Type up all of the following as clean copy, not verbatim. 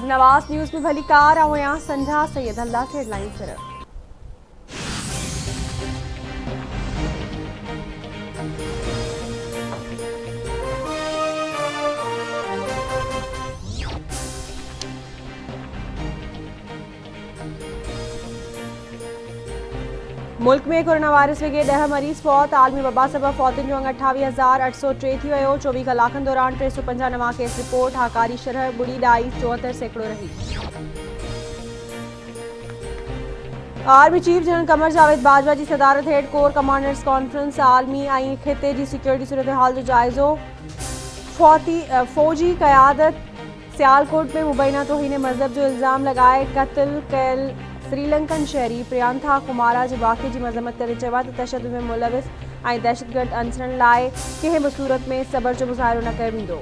नवाज़ news में भली car आया संझा सैयद अल्लाह से हेडलाइन सिर्फ मुल्क में कोरोना वायरस के 10 मरीज़ फौत आलमी वबा सबब फौतुनि जो अंग 28,803 थी वियो 24 कलाकनि दौरान 395 केस रिपोर्ट हाकारी शरह ॿुड़ी ॾाई 74 सैकड़ो रही। Army chief general Qamar Javed Bajwa की सदारत हेठ कोर कमांडर्स कॉन्फ्रेंस आलमी ऐं खिते की सिक्योरिटी सूरत हाल जो जायज़ो फौजी क़यादत सियालकोट में मुबैना तौहीन मज़हब जो इल्ज़ाम लगाए क़त्ल कयल श्रीलंकन शहरी प्रियांथा कुमारा जे वाक़े की मज़म्मत करे चयो त तशद्दुद में मुलविस ऐं दहशतगर्द अंसरनि लाइ कंहिं बि सूरत में सबर जो मुज़ाहिरो न कयो वेंदो।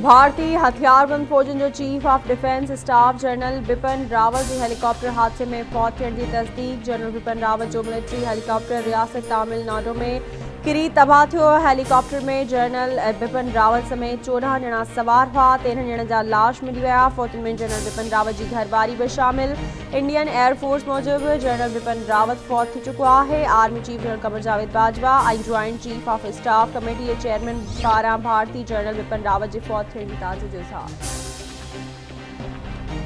भारतीय हथियारबंद फौजन जो chief of defence staff general Bipin Rawat की हेलीकॉप्टर हादसे में फौत थियण की तस्दीक। जनरल बिपिन रावत जो मिलिट्री हेलीकॉप्टर रियासत तमिलनाडु में किरी तबाह थियो। हेलीकॉप्टर में जनरल बिपिन रावत समेत 14 ॼणा सवार हुआ। 13 ॼणनि जा लाश मिली विया। फौतुनि में जनरल बिपिन रावत की घरवारी भी शामिल। इंडियन एयरफोर्स मूजिब जनरल बिपिन रावत फौत थी चुको है। Army chief general Qamar Javed Bajwa ऐं joint chief of staff committee के चेयरमैन पारां भारतीय जनरल बिपिन रावत की फौत थियण की ताज़ो इज़हार।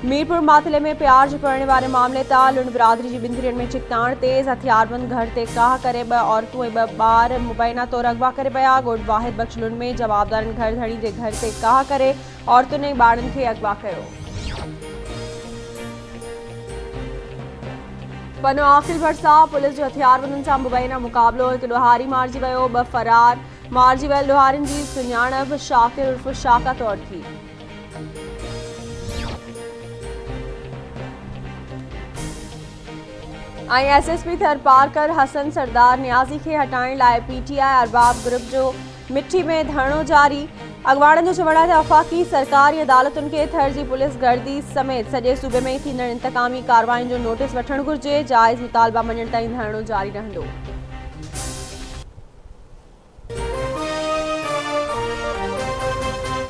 मीरपुर माथिले में प्यार जो करण वाले मामले ता लुंड बिरादरी की बिंदरियन में चिकताण तेज हथियारबंद घर ते काह करे 2 औरतूं ऐं 2 ॿार मुबैना तौर अगवा करे पिया। ॻोठ वाहिद बख्श लुंड में जवाबदारनि घर धणी के घर ते काह करे औरतुनि ऐं ॿारनि खे अगवा कयो। पनो आखिल भरसा पुलिस जो हथियारबंदनि सां मुबैना मुक़ाबलो। एक ॾोहारी मारिजी वियो। 2 फरार मारिजी वियल ॾोहारियुनि जी सुञाणप शाकिर उर्फ शाका तौर थी। एसएसपी थरपारकर हसन सरदार नियाज़ी के हटाइण लाइ पीटीआई अरबाब ग्रुप जो मिठी में धरणो जारी। अगवाणनि जो चवण है वफ़ाक़ी सरकारी अदालतुनि के थर जी पुलिस गर्दी समेत सॼे सूबे में थींदड़ इंतकामी कार्रवाइयुनि जो नोटिस वठणु घुरिजे। जाइज़ मुतालबा मञण ताईं धरणो जारी रहंदो।